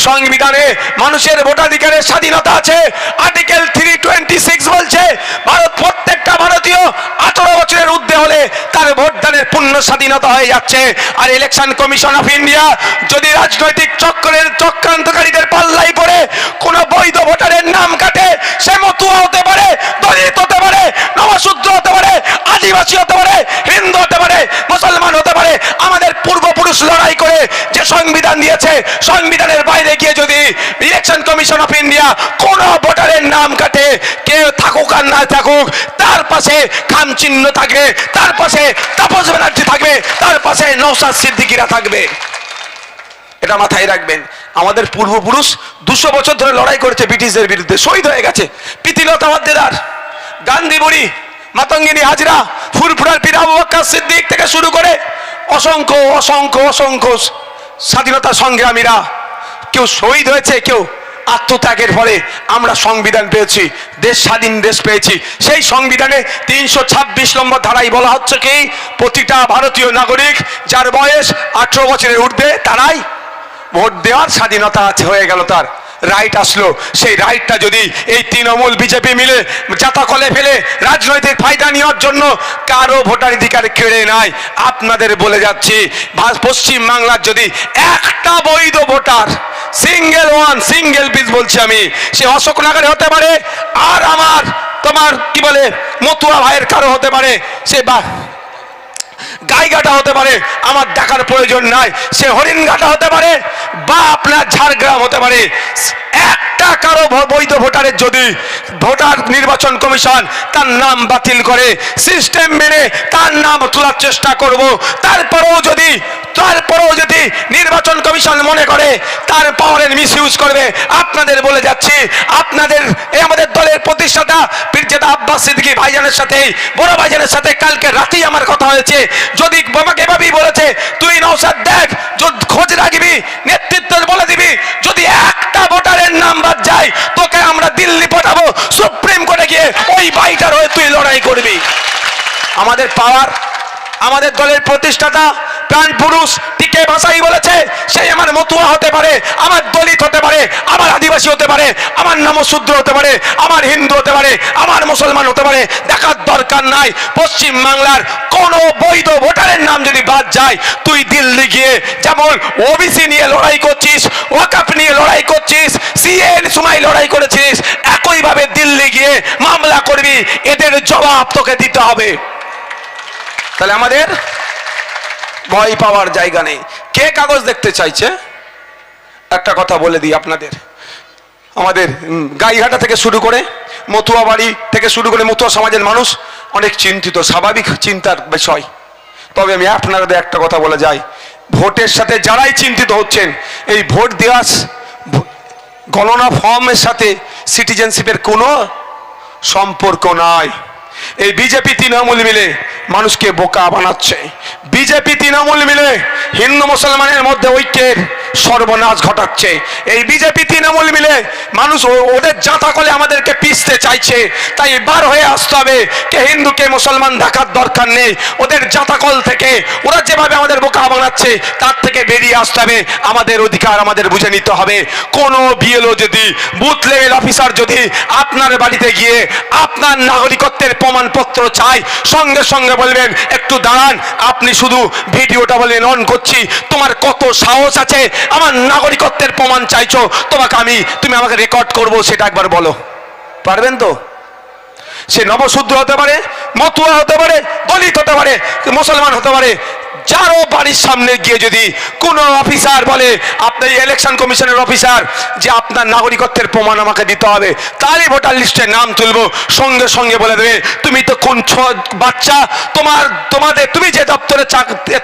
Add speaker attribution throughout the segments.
Speaker 1: সংবিধানে মানুষের ভোটাধিকারের স্বাধীনতা আছে। আর্টিকেল 326 বলছে ভারত প্রত্যেকটা ভারতীয় 18 বছরের ঊর্ধ্বে হলে তার ভোটদানের পূর্ণ স্বাধীনতা হয়ে যাচ্ছে। আর ইলেকশন কমিশন অফ ইন্ডিয়া যদি রাজনৈতিক চক্রান্তকারীদের পাল্লাই পড়ে কোন বৈধ ভোটারের নাম কাটে, সে মতুয়া হতে পারে, দলিত হতে পারে, নবশূদ্র হতে পারে, আদিবাসী হতে পারে, হিন্দু হতে পারে, মুসলমান হতে পারে, আমাদের পূর্বপুরুষ লড়াই করে যে সংবিধান দিয়েছে, সংবিধানের বাইরে গিয়ে যদি ইলেকশন কমিশন অফ ইন্ডিয়া কোন ভোটারের নাম কাটে, কেউ থাকুক আর না থাকুক, তার পাশে খাম চিহ্ন থাকবে, তার পাশে তাপস ব্যানার্জি থাকবে, তার পাশে নওশাদ সিদ্দিকীরা থাকবে। এটা মাথায় রাখবেন। আমাদের পূর্বপুরুষ 200 বছর ধরে লড়াই করেছে ব্রিটিশদের বিরুদ্ধে, শহীদ হয়ে গেছে। প্রীতিলতা ওয়াদ্দেদার, গান্ধী বুড়ি, মাতঙ্গিনী হাজরা, ফুরফুরার পীর আবু বকর সিদ্দিক থেকে শুরু করে অসংখ্য অসংখ্য অসংখ্য স্বাধীনতা সংগ্রামীরা কেউ শহীদ হয়েছে, কেউ আত্মত্যাগের ফলে আমরা সংবিধান পেয়েছি, দেশ স্বাধীন দেশ পেয়েছি। সেই সংবিধানে 326 নম্বর ধারায় বলা হচ্ছে কি, প্রতিটা ভারতীয় নাগরিক যার বয়স 18 বছরের ঊর্ধ্বে তারাই ভোট দেওয়ার স্বাধীনতা আছে, হয়ে গেল, তার রাইট আসলো। সেই রাইটটা যদি এই তৃণমূল বিজেপি মিলে জাতা কলে ফেলে রাজনৈতিক ফায়দা নেওয়ার জন্য কারো ভোটাধিকার কেড়ে নেয়, আপনাদের বলে যাচ্ছি পশ্চিম বাংলার যদি একটা বৈধ ভোটার, সিঙ্গেল পিস বলছি আমি, সে অশোকনগরে হতে পারে, আর আমার তোমার কি বলে মতুয়া ভাইয়ের কারো হতে পারে, সে বা গাইঘাটা হতে পারে, আমার দেখার প্রয়োজন নাই, সে হরিণঘাটা হতে পারে বা আপনার ঝাড়গ্রাম হতে পারে, একটা কারো বৈধ ভোটারের যদি ভোটার নির্বাচন কমিশন তার নাম বাতিল করে সিস্টেম মেনে তার নাম তোলার চেষ্টা করব, তারপরেও যদি নির্বাচন কমিশন মনে করে তার পাওয়ারের মিসইউজ করবে, আপনাদের বলে যাচ্ছি, আপনাদের এই আমাদের দলের প্রতিষ্ঠাতা পীরজাদা আব্বাস সিদ্দিকী ভাইজানের সাথে, বড় ভাইজানের সাথে কালকে রাতেই আমার কথা হয়েছে। যদি বাবাকে এভাবেই বলেছে, তুই নওশাদ দেখ, খোঁজ রাখবি, নেতৃত্ব বলে দিবি, যদি একটা ভোটারের নাম বাদ যায় তোকে আমরা দিল্লি পাঠাবো, সুপ্রিম কোর্টে গিয়ে ওই বাইটার হয়ে তুই লড়াই করবি। আমাদের পাওয়ার, আমাদের দলের প্রতিষ্ঠাতা প্রাণ পুরুষ টিকে ভাষাই বলেছে, সেই আমার মতুয়া হতে পারে, আমার দলিত হতে পারে, আমার আদিবাসী হতে পারে, আমার নমশূদ্র হতে পারে, আমার হিন্দু হতে পারে, আমার মুসলমান হতে পারে, দেখার দরকার নাই। পশ্চিম বাংলার কোন বৈধ ভোটারের নাম যদি বাদ যায়, তুই দিল্লি গিয়ে যেমন ওবিসি নিয়ে লড়াই করছিস, ওয়াকফ নিয়ে লড়াই করছিস, সিএর সময় লড়াই করেছিস, একইভাবে দিল্লি গিয়ে মামলা করবি, এদের জবাব তোকে দিতে হবে। তাহলে আমাদের ভয় পাওয়ার জায়গা নেই। কে কাগজ দেখতে চাইছে? একটা কথা বলে দিই আপনাদের, আমাদের গাইঘাটা থেকে শুরু করে মতুয়া বাড়ি থেকে শুরু করে মতুয়া সমাজের মানুষ অনেক চিন্তিত, স্বাভাবিক চিন্তার বিষয়। তবে আমি আপনাদের একটা কথা বলে যাই, ভোটের সাথে যারাই চিন্তিত হচ্ছেন, এই ভোট দেওয়া গণনা ফর্মের সাথে সিটিজেনশিপের কোনো সম্পর্ক নাই। এই বিজেপি তৃণমূল মিলে মানুষকে বোকা বানাচ্ছে, বিজেপি তৃণমূল মিলে হিন্দু মুসলমানের মধ্যে ঐক্যের সর্বনাশ ঘটাচ্ছে, এই বিজেপি তৃণমূল মিলে মানুষ ওদের জাতা কলে আমাদেরকে পিষতে চাইছে। তাই বার হয়ে আসতে হবে, কে হিন্দু কে মুসলমান দেখার দরকার নেই, ওদের জাতা কল থেকে ওরা যেভাবে আমাদের বোকা বানাচ্ছে তার থেকে বেরিয়ে আসতে হবে। আমাদের অধিকার আমাদের বুঝে নিতে হবে। কোনো বিএলও যদি, বুথ লেভেল অফিসার যদি আপনার বাড়িতে গিয়ে আপনার নাগরিকত্বের প্রমাণপত্র চাই, সঙ্গে সঙ্গে বলবেন একটু দাঁড়ান, আপনি শুধু ভিডিওটা বলবেন অন করছি, তোমার কত সাহস আছে আমার নাগরিকত্বের প্রমাণ চাইছো, তুমি আমাকে রেকর্ড করবো, সেটা একবার বলো। পারবেন তো? সে নবশূদ্র হতে পারে, মতুয়া হতে পারে, দলিত হতে পারে, মুসলমান হতে পারে, যারও বাড়ির সামনে গিয়ে যদি কোনো অফিসার বলে, আপনার ইলেকশন কমিশনের অফিসার, যে আপনার নাগরিকত্বের প্রমাণ আমাকে দিতে হবে, তারই ভোটার লিস্টে নাম তুলবো, সঙ্গে সঙ্গে বলে দেবে তুমি তো কোন বাচ্চা, তুমি যে দপ্তরে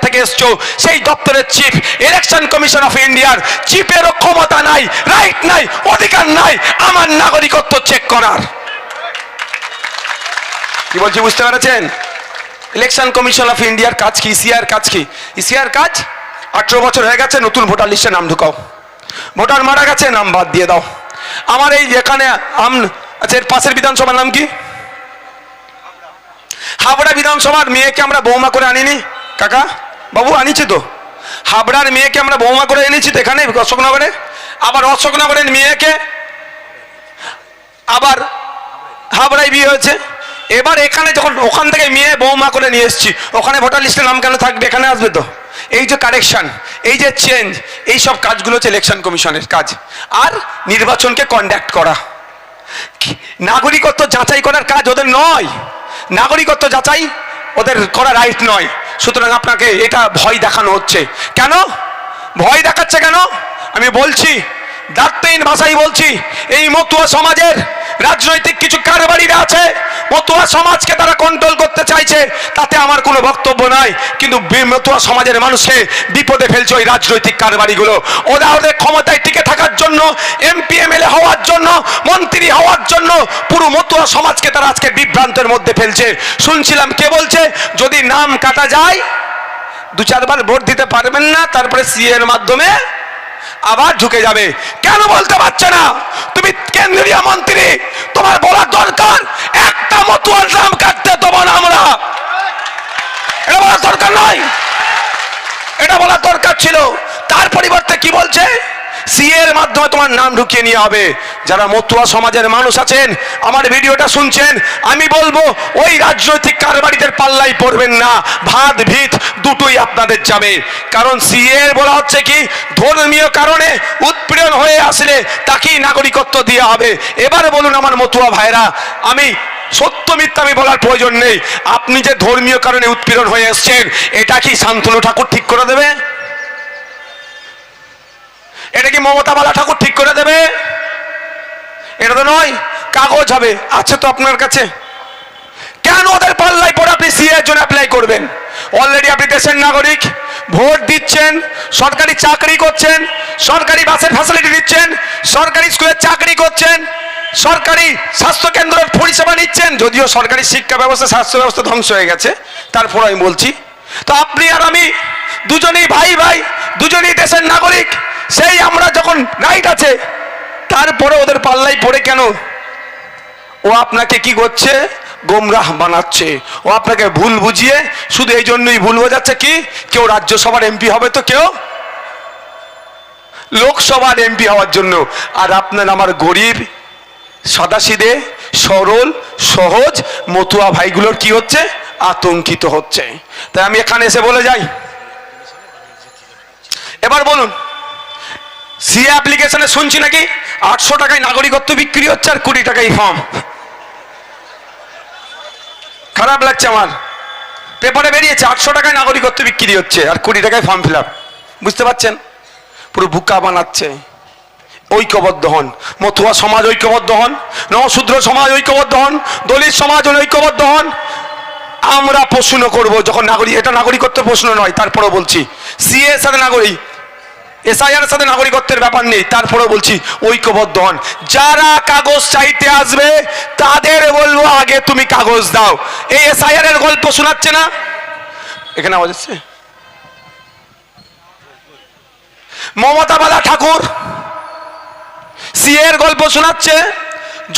Speaker 1: থেকে এসছো সেই দপ্তরের চিফ, ইলেকশন কমিশন অফ ইন্ডিয়ার চিফেরও ক্ষমতা নাই, রাইট নাই, অধিকার নাই আমার নাগরিকত্ব চেক করার। কি বলছি বুঝতে পেরেছেন? ইলেকশন কমিশন অফ ইন্ডিয়ার কাজ কি? ইসিআর কাজ কি? ইসিআর কাজ 18 বছর হয়ে গেছে, নতুন ভোটার লিস্টে নাম ঢুকাও, ভোটার মারা গেছে নাম বাদ দিয়ে দাও। আমার এই এখানে আচ্ছা, এর পাশের বিধানসভার নাম কি? হাবড়া বিধানসভার মেয়েকে আমরা বৌমা করে আনিনি কাকা বাবু, আনিছি তো। হাবড়ার মেয়েকে আমরা বৌমা করে এনেছি তো এখানে অশোকনগরে। আবার অশোকনগরের মেয়েকে আবার হাবড়ায় বিয়ে হয়েছে। এবার এখানে যখন ওখান থেকে মেয়ে বৌমা করে নিয়ে এসছি, ওখানে ভোটার লিস্টে নাম কেন থাকবে, এখানে আসবে তো। এই যে কারেকশন, এই যে চেঞ্জ, এই সব কাজগুলো হচ্ছে ইলেকশন কমিশনের কাজ। আর নির্বাচনকে কন্ডাক্ট করা, নাগরিকত্ব যাচাই করার কাজ ওদের নয়। নাগরিকত্ব যাচাই ওদের করা রাইট নয়। সুতরাং আপনাকে এটা ভয় দেখানো হচ্ছে। কেন ভয় দেখাচ্ছে কেন আমি বলছি, দায়িত্বহীন ভাষাই বলছি। এই মতুয়া সমাজের রাজনৈতিক কিছু কারবারিরা আছে, মতুয়া সমাজকে তারা কন্ট্রোল করতে চাইছে, তাতে আমার কোনো বক্তব্য নাই। কিন্তু মতুয়া সমাজের মানুষকে বিপদে ফেলছে ওই রাজনৈতিক কারবারিগুলো। ওরা ওদের ক্ষমতায় টিকে থাকার জন্য, এমপি এমএলএ হওয়ার জন্য, মন্ত্রী হওয়ার জন্য পুরো মতুয়া সমাজকে তারা আজকে বিভ্রান্তের মধ্যে ফেলছে। শুনছিলাম কে বলছে যদি নাম কাটা যায় 2-4 বার ভোট দিতে পারবেন না, তারপরে সিএ এর মাধ্যমে আবার ঢুকে যাবে। কেন বলতে পারছে না? তুমি কেন্দ্রীয় মন্ত্রী, তোমার বলার দরকার একটা মতুয়ার নাম কাটতে দেবো না আমরা। এটা বলার দরকার নয়, এটা বলার দরকার ছিল। তার পরিবর্তে কি বলছে, সিএ এর মাধ্যমে তোমার নাম ঢুকিয়ে নিয়ে হবে। যারা মতুয়া সমাজের মানুষ আছেন, আমার ভিডিওটা শুনছেন, আমি বলবো ওই রাজনৈতিক কারবারিদের পাল্লাই পড়বেন না। ভাত ভিত দুটোই আপনাদের যাবে। কারণ সিএ বলা হচ্ছে কি, ধর্মীয় কারণে উৎপীড়ন হয়ে আসলে তাকেই নাগরিকত্ব দেওয়া হবে। এবারে বলুন আমার মতুয়া ভাইরা, আমি সত্য মিথ্যা আমি বলার প্রয়োজন নেই, আপনি যে ধর্মীয় কারণে উৎপীড়ন হয়ে এসছেন, এটা কি শান্তনু ঠাকুর ঠিক করে দেবে? এটা কি মমতা বালা ঠাকুর ঠিক করে দেবে? এটা তো নয়। কাগজ হবে, আছে তো আপনার কাছে, কেন ওদের পাল্লাই পড়ে আপনি সিএ এর জন্য অ্যাপ্লাই করবেন? অলরেডি আপনি দেশের নাগরিক, ভোট দিচ্ছেন, সরকারি চাকরি করছেন, সরকারি বাসের ফ্যাসিলিটি দিচ্ছেন, সরকারি স্কুলে চাকরি করছেন, সরকারি স্বাস্থ্য কেন্দ্রের পরিষেবা নিচ্ছেন। যদিও সরকারি শিক্ষা ব্যবস্থা, স্বাস্থ্য ব্যবস্থা ধ্বংস হয়ে গেছে, তারপর আমি বলছি তো আপনি আর আমি দুজনেই ভাই ভাই, দুজনেই দেশের নাগরিক। সেই আমরা যখন রাইট আছে, তারপরে ওদের পাল্লাই পড়ে কেন? ও আপনাকে কি করছে? গোমরাহ বানাচ্ছে। ও আপনাকে ভুল বুঝিয়ে, শুধু এই জন্যই ভুল বোঝাচ্ছে কি, কেউ রাজ্যসভার এমপি হবে তো কেউ লোকসভার এমপি হওয়ার জন্য। আর আপনার আমার গরিব সাদাসিধে সরল সহজ মতুয়া ভাইগুলোর কি হচ্ছে? আতঙ্কিত হচ্ছে। তাই আমি এখানে এসে বলে যাই, এবার বলুন, সিএ অ্যাপ্লিকেশনে শুনছি নাকি 800 টাকায় নাগরিকত্ব বিক্রি হচ্ছে আর 20 টাকায় ফর্ম। খারাপ লাগছে আমার, পেপারে বেরিয়েছে 800 টাকায় নাগরিকত্ব বিক্রি হচ্ছে আর 20 টাকায় ফর্ম ফিল আপ। বুঝতে পারছেন? পুরো বুকা বানাচ্ছে। ঐক্যবদ্ধ হন, মতুয়া সমাজ ঐক্যবদ্ধ হন, নশূদ্র সমাজ ঐক্যবদ্ধ হন, দলিত সমাজ ঐক্যবদ্ধ হন। আমরা প্রশ্ন করব যখন নাগরিক, এটা নাগরিকত্ব প্রশ্ন নয়, তারপরে বলছি সিএ এর সাথে নাগরিক, এসআইআর সাথে নাগরিকত্বের ব্যাপার নেই, তারপরে বলছি ঐক্যবদ্ধ হন। যারা কাগজ চাইতে আসবে তাদের বলবো আগে তুমি কাগজ দাও। এই এসআইআর এর গল্প শোনাচ্ছে না এখানে, আওয়াজ হচ্ছে? মমতা বালা ঠাকুর সিএ এর গল্প শোনাচ্ছে।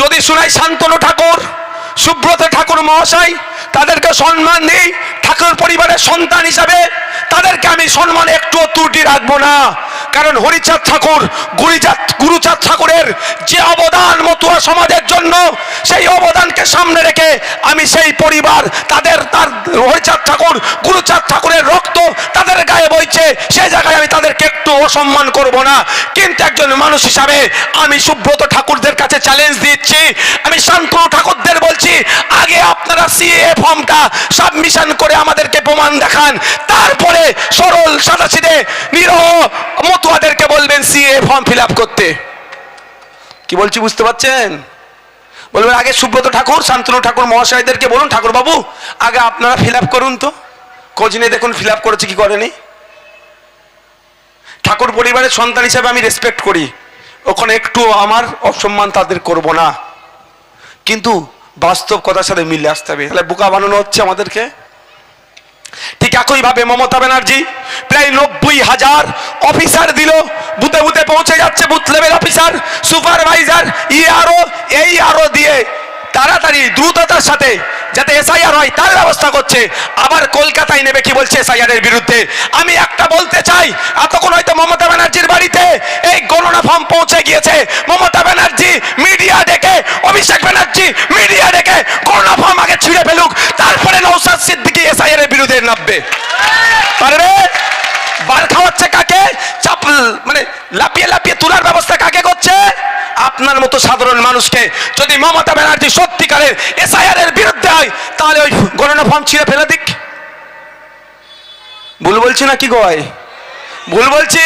Speaker 1: যদি শোনাই শান্তনু ঠাকুর, সুব্রত ঠাকুর মহাশয়, তাদেরকে সম্মান দিই। ঠাকুর পরিবারের সন্তান হিসাবে তাদেরকে আমি সম্মানে একটুও ত্রুটি রাখবো না। কারণ হরিচাঁদ ঠাকুর, গুরুচাঁদ ঠাকুরের যে অবদান মতুয়া সমাজের জন্য, সেই অবদানকে সামনে রেখে আমি সেই পরিবার, তার হরিচাঁদ ঠাকুর, গুরুচাঁদ ঠাকুরের রক্ত তাদের গায়ে বইছে, সেই জায়গায় আমি তাদেরকে একটু অসম্মান করব না। কিন্তু একজন মানুষ হিসাবে আমি সুব্রত ঠাকুরদের কাছে চ্যালেঞ্জ দিচ্ছি, আমি শান্তনু ঠাকুরদের বলছি, আগে আপনারা সিএ ফর্মটা সাবমিশন করে আমাদেরকে প্রমাণ দেখান, তারপরে সরল সাদাসিধে নিরহ মতুয়াদেরকে বলবেন সিএ ফর্ম ফিল আপ করতে। কি বলছি বুঝতে পারছেন? বলবেন আগে সুব্রত ঠাকুর, শান্তনু ঠাকুর মহাশয়দেরকে বলুন, ঠাকুর বাবু আগে আপনারা ফিল আপ করুন, তো খোঁজ নিয়ে দেখুন ফিল আপ করেছে কি করেনি। ঠাকুর পরিবারের সন্তান হিসেবে আমি রেসপেক্ট করি, ওখানে একটু আমার অসম্মান তাদের করব না, কিন্তু বাস্তব কথার সাথে মিলে আসতে হবে। তাহলে বোকা বানানো হচ্ছে আমাদেরকে। ঠিক একইভাবে মমতা ব্যানার্জি প্রায় 90,000 অফিসার দিল, বুথে বুথে পৌঁছে যাচ্ছে, booth level officer, supervisor, ERO, এই আরও দিয়ে তাড়াতাড়ি দ্রুততার সাথে যাতে এসআইআর হয় তার ব্যবস্থা করছে, আবার কলকাতায় নেবে কি বলছে এসআইআর এর বিরুদ্ধে। আমি একটা বলতে চাই, এতক্ষণ হয়তো মমতা ব্যানার্জির বাড়িতে এই গণনা ফর্ম পৌঁছে গিয়েছে, মমতা ব্যানার্জি মিডিয়া ডেকে, অভিষেক ব্যানার্জি মিডিয়া ডেকে গণনা ফর্ম আগে ছিঁড়ে ফেলুক, তারপরে নওশাদ সিদ্দিকী এসআইআর এর বিরুদ্ধে নামবে। পারবে? বার খাওয়াচ্ছে কাকে? চাপ মানে লাপিয়ে লাপিয়ে তোলার ব্যবস্থা কাকে করছে? আপনার মতো সাধারণ মানুষকে। যদি মমতা ব্যানার্জি সত্যিকারের এসআইআর এর বিরুদ্ধে হয় তাহলে ওই গণনা ফর্ম ছিঁড়ে ফেলে দিক। ভুল বলছি না কি গয়? ভুল বলছি?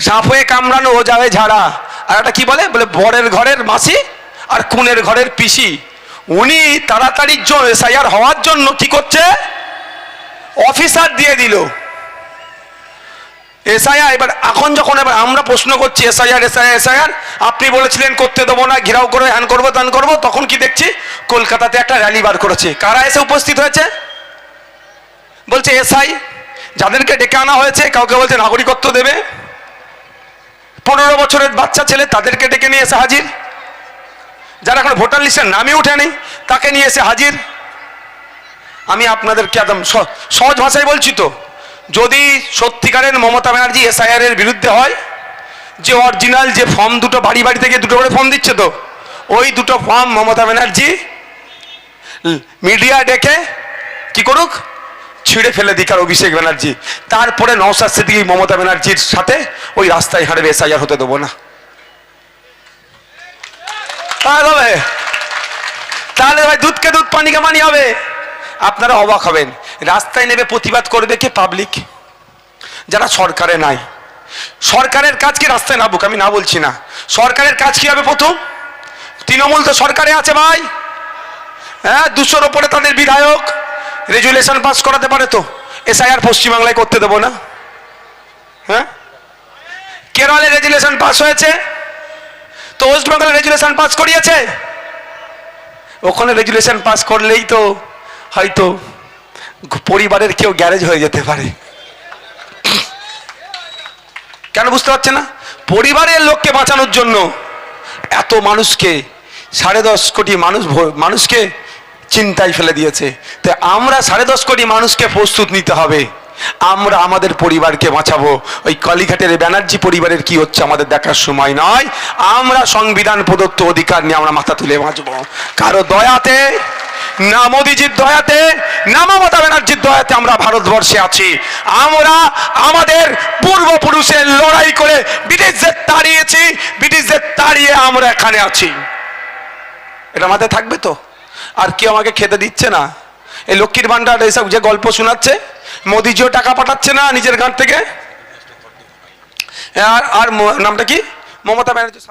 Speaker 1: সাপ হয়ে কামড়ানো ও যাবে ঝাড়া। আর একটা কি বলে বলে বরের ঘরের মাসি আর কুনের ঘরের পিসি। উনি তাড়াতাড়ি এসআইআর হওয়ার জন্য কি করছে? অফিসার দিয়ে দিল এসআইআর। এবার এখন যখন এবার আমরা প্রশ্ন করছি এসআইআর এসআইআর এসআইআর, আপনি বলেছিলেন করতে দেবো না, ঘেরাও করে হ্যান করবো ত্যান করবো, তখন কি দেখছি কলকাতাতে একটা র্যালি বার করেছে। কারা এসে উপস্থিত হয়েছে? বলছে এসআই, যাদেরকে ডেকে আনা হয়েছে কাউকে বলছে নাগরিকত্ব দেবে, 15 বছরের বাচ্চা ছেলে তাদেরকে ডেকে নিয়ে এসে হাজির, যারা এখন ভোটার লিস্টের নামই উঠেনি তাকে নিয়ে এসে হাজির। আমি আপনাদেরকে একদম সহজ ভাষায় বলছি তো, যদি সত্যিকারের মমতা ব্যানার্জি এসআইআর এর বিরুদ্ধে হয়, যে অরিজিনাল যে ফর্ম দুটো বাড়ি বাড়ি থেকে দুটো করে ফর্ম দিচ্ছে তো, ওই দুটো ফর্ম মমতা ব্যানার্জি মিডিয়া ডেকে কি করুক, ছিঁড়ে ফেলে দিক আর অভিষেক ব্যানার্জি। তারপরে নওশাদ সিদ্দিকী মমতা ব্যানার্জির সাথে ওই রাস্তায় হাঁটবে, এসআইআর হতে দেবো না। তাহলে ভাই দুধকে দুধ পানিকে পানি হবে। আপনারা অবাক হবেন, রাস্তায় নেবে প্রতিবাদ করবে কে? পাবলিক, যারা সরকারে নাই। সরকারের কাজ কি রাস্তায় নামুক, আমি না বলছি না। সরকারের কাজ কি হবে? প্রথম, তৃণমূল তো সরকারে আছে ভাই, হ্যাঁ, 200-র ওপরে তাদের বিধায়ক, রেজুলেশন পাস করাতে পারে তো এসআইআর পশ্চিমবাংলায় করতে দেবো না। হ্যাঁ, কেরলে রেজুলেশন পাস হয়েছে তো ওয়েস্ট বেঙ্গলে রেজুলেশন পাস করিয়েছে। ওখানে রেজুলেশন পাস করলেই তো হয়তো পরিবারের কেউ গ্যারেজ হয়ে যেতে পারে। কেন বুঝতে পারছে না? পরিবারের লোককে বাঁচানোর জন্য এত মানুষকে, 10.5 কোটি মানুষকে চিন্তায় ফেলে দিয়েছে। তো আমরা 10.5 কোটি মানুষকে প্রস্তুত নিতে হবে, আমরা আমাদের পরিবারকে বাঁচাবো। ওই কালীঘাটের ব্যানার্জি পরিবারের কি হচ্ছে আমাদের দেখার সময় নয়। আমরা সংবিধান প্রদত্ত অধিকার নিয়ে আমরা মাথা তুলে বাঁচবো। কারো দয়াতে না, মোদিজির দয়াতে না, মমতা ব্যানার্জির দয়াতে আমরা ভারতবর্ষে আছি। আমরা আমাদের পূর্বপুরুষের লড়াই করে ব্রিটিশদের তাড়িয়েছি, ব্রিটিশদের তাড়িয়ে আমরা এখানে আছি। এটা মাথায় থাকবে তো? আর কেউ আমাকে খেতে দিচ্ছে না, এই লক্ষ্মীর ভান্ডার এইসব যে গল্প শোনাচ্ছে, মোদিজিও টাকা পাঠাচ্ছে না নিজের গান থেকে। আর নামটা কি, মমতা ব্যানার্জি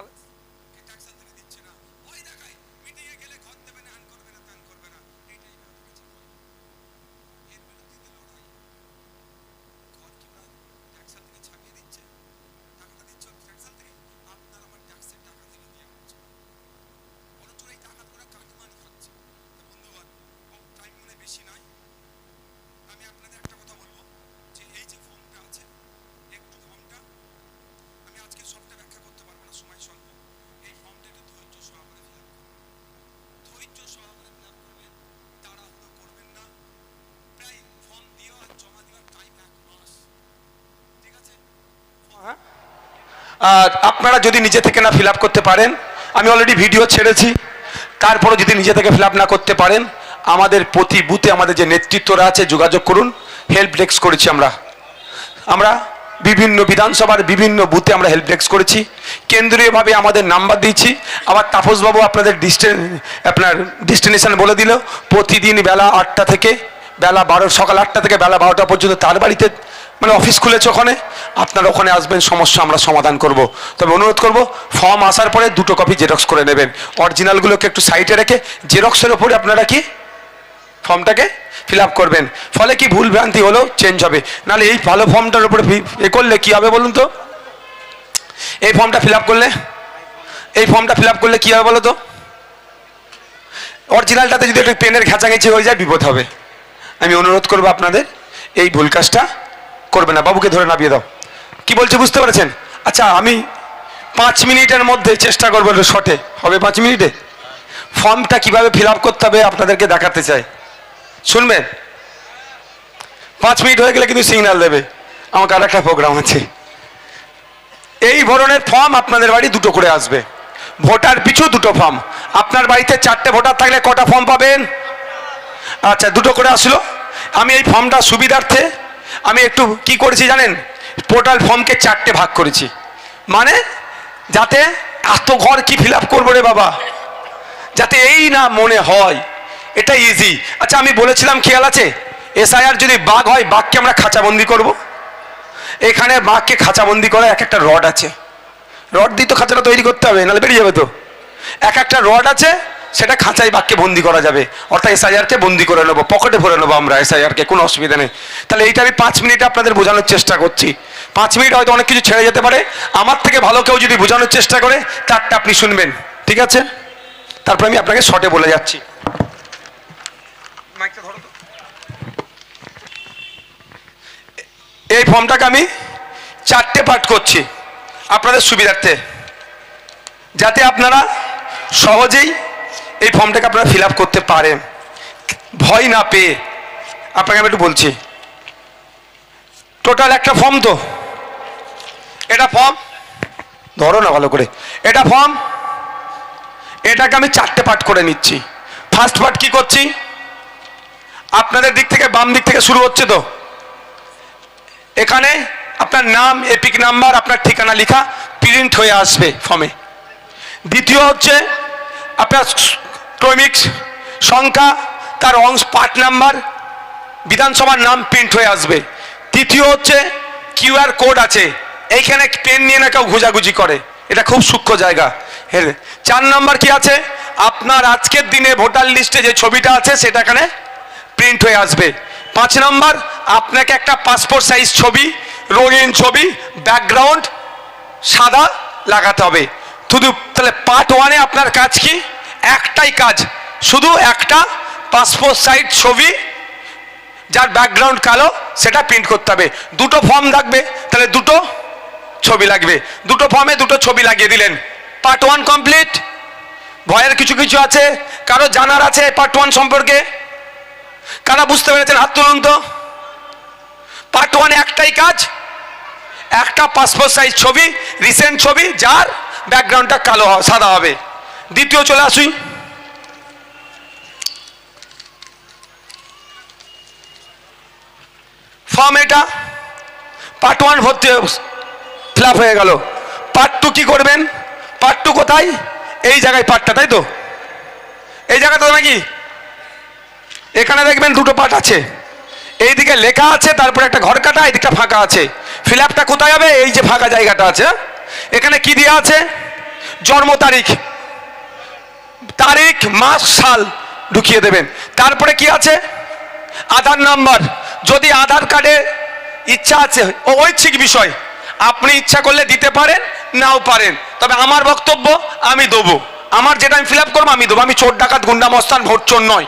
Speaker 1: আর আপনারা যদি নিজে থেকে না ফিল আপ করতে পারেন, আমি অলরেডি ভিডিও ছেড়েছি, তারপরে যদি নিজে থেকে ফিল আপ না করতে পারেন, আমাদের প্রতি বুথে আমাদের যে নেতৃত্বরা আছে যোগাযোগ করুন। হেল্প ডেস্ক করেছি আমরা বিভিন্ন বিধানসভার বিভিন্ন বুথে আমরা হেল্প ডেস্ক করেছি, কেন্দ্রীয়ভাবে আমাদের নাম্বার দিয়েছি। আবার তাপসবাবু আপনাদের আপনার ডেস্টিনেশন বলে দিল, প্রতিদিন বেলা 8টা থেকে বেলা 12, সকাল 8টা থেকে বেলা 12টা পর্যন্ত তার বাড়িতে মানে অফিস খুলেছে, ওখানে আপনারা ওখানে আসবেন, সমস্যা আমরা সমাধান করব। তবে অনুরোধ করব, ফর্ম আসার পরে 2টো কপি জেরক্স করে নেবেন, অরিজিনালগুলোকে একটু সাইডে রেখে জেরক্সের ওপরে আপনারা কি ফর্মটাকে ফিল আপ করবেন। ফলে কি ভুল ভ্রান্তি হলো চেঞ্জ হবে, নাহলে এই ভালো ফর্মটার উপরে এ করলে কি হবে বলুন তো? এই ফর্মটা ফিল আপ করলে কি হবে বলো তো? অরিজিনালটাতে যদি একটু পেনের ঘেঁচাঘেঁচি হয়ে যায় বিপদ হবে। আমি অনুরোধ করবো আপনাদের এই ভুল কাজটা করবে না। বাবুকে ধরে নামিয়ে দাও। কি বলছে বুঝতে পেরেছেন? আচ্ছা, আমি 5 মিনিটের মধ্যে চেষ্টা করবো, শর্টে হবে 5 মিনিটে। ফর্মটা কিভাবে ফিল আপ করতে হবে আপনাদেরকে দেখাতে চাই, শুনবেন? 5 মিনিট হয়ে গেলে কিন্তু সিগন্যাল দেবে, আমার আর একটা প্রোগ্রাম আছে। এই ধরনের ফর্ম আপনাদের বাড়ি 2টো করে আসবে, ভোটার পিছু 2টো ফর্ম। আপনার বাড়িতে 4টে ভোটার থাকলে কটা ফর্ম পাবেন? আচ্ছা, 2টো করে আসলো। আমি এই ফর্মটা সুবিধার্থে আমি একটু কি করেছি জানেন, টোটাল ফর্মকে 4টে ভাগ করেছি, মানে যাতে এত ঘর কি ফিল আপ করবো রে বাবা, যাতে এই না মনে হয় এটা ইজি। আচ্ছা, আমি বলেছিলাম খেয়াল আছে, এসআইআর যদি বাঘ হয়, বাঘকে আমরা খাঁচাবন্দি করব। এখানে বাঘকে খাঁচাবন্দি করা এক একটা রড আছে, রড দিয়ে তো খাঁচাটা তৈরি করতে হবে, নাহলে বেরিয়ে যাবে তো। এক একটা রড আছে, সেটা খাঁচায় বাঘকে বন্দি করা যাবে, অর্থাৎ এসআইআরকে বন্দি করে নেবো, পকেটে ভরে নেবো আমরা এসআইআরকে, কোনো অসুবিধা নেই। তাহলে এইটা আমি 5 মিনিটে আপনাদের বোঝানোর চেষ্টা করছি। 5 মিনিট হয়তো অনেক কিছু ছেড়ে যেতে পারে, আমার থেকে ভালো কেউ যদি বোঝানোর চেষ্টা করে তারটা আপনি শুনবেন, ঠিক আছে? তারপর আমি আপনাকে শর্টে বলে যাচ্ছি। এই ফর্মটাকে আমি 4টে পার্ট করছি আপনাদের সুবিধার্থে, যাতে আপনারা সহজেই এই ফর্মটাকে আপনারা ফিল আপ করতে পারেন, ভয় না পেয়ে। আপনাকে আমি একটু বলছি, টোটাল একটা ফর্ম, তো এটা ফর্ম, ধরো না ভালো করে, এটা ফর্ম, এটাকে আমি 4টে পার্ট করে নিচ্ছি। ফার্স্ট পার্ট কি করছি, আপনাদের দিক থেকে বাম দিক থেকে শুরু হচ্ছে, তো এখানে আপনার নাম, এপিক নাম্বার, আপনার ঠিকানা লেখা প্রিন্ট হয়ে আসবে ফর্মে। দ্বিতীয় হচ্ছে আপনার ক্রমিক সংখ্যা, তার অংশ, পার্ট নাম্বার, বিধানসভার নাম প্রিন্ট হয়ে আসবে। তৃতীয় হচ্ছে কিউআর কোড আছে, এইখানে পেন নিয়ে না কেউ ঘুজাঘুজি করে, এটা খুব সূক্ষ্ম জায়গা। 4 নম্বর কি আছে, আপনার আজকের দিনে ভোটার লিস্টে যে ছবিটা আছে সেটা এখানে প্রিন্ট হয়ে আসবে। 5 নম্বর, আপনাকে একটা পাসপোর্ট সাইজ ছবি, রঙিন ছবি, ব্যাকগ্রাউন্ড সাদা লাগাতে হবে। শুধু তাহলে পার্ট 1-এ আপনার কাজ কি, একটাই কাজ, শুধু একটা পাসপোর্ট সাইজ ছবি যার ব্যাকগ্রাউন্ড কালো, সেটা প্রিন্ট করতে হবে। 2টো ফর্ম থাকবে, তাহলে 2টো ছবি লাগবে, 2টো ফর্মে 2টো ছবি লাগিয়ে দিলেন। Part 1 complete. ভয়ের কিছু কিছু আছে, কারো জানার আছে পার্ট 1 সম্পর্কে? কারা বুঝতে পেরেছেন হাত তুলুন তো। পার্ট 1-এ একটাই কাজ, একটা পাসপোর্ট সাইজ ছবি, রিসেন্ট ছবি, যার ব্যাকগ্রাউন্ডটা কালো সাদা হবে। দ্বিতীয় চলে আসুন, ফর্ম এটা পার্ট 1 ভর্তি ফিল আপ হয়ে গেল। পার্ট 2 কি করবেন, পার্ট 2 কোথায়, এই জায়গায় পার্টটা, তাই তো, এই জায়গাটা নাকি, এখানে দেখবেন 2টো পার্ট আছে, এইদিকে লেখা আছে, তারপরে একটা ঘর কাটা, এইদিকটা ফাঁকা আছে। ফিল আপটা কোথায় হবে, এই যে ফাঁকা জায়গাটা আছে, এখানে কি দেওয়া আছে, জন্ম তারিখ, তারিখ, মাস, সাল ঢুকিয়ে দেবেন। তারপরে কি আছে, আধার নাম্বার, যদি আধার কার্ডে ইচ্ছা আছে, ঐচ্ছিক বিষয়, আপনি ইচ্ছা করলে দিতে পারেন, নাও পারেন, তবে আমার বক্তব্য আমি দেবো, আমার যেটা আমি ফিল আপ করবো আমি দেবো। আমি চোর ডাকাত গুন্ডা মস্তান ভোট চোর নয়,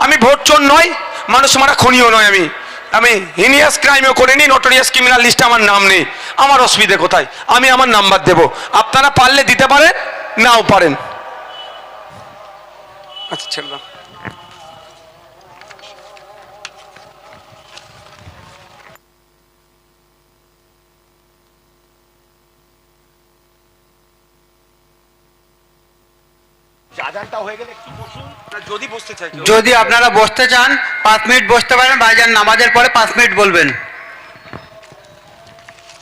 Speaker 1: আমি ভোট চোর নয়, মানুষ মারা খনিও নয়, আমি হিনিয়াস ক্রাইমও করিনি, নোটোরিয়াস ক্রিমিনাল লিস্টে আমার নাম নেই। আমার অসুবিধে কোথায়, আমি আমার নাম্বার দেব, আপনারা পারলে দিতে পারেন, নাও পারেন। আচ্ছা, ছেড়ে দাও।
Speaker 2: যদি আপনারা বসতে চান 5 মিনিট বসতে পারেন, ভাইজান নামাজের পরে 5 মিনিট বলবেন,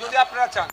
Speaker 1: যদি আপনারা চান।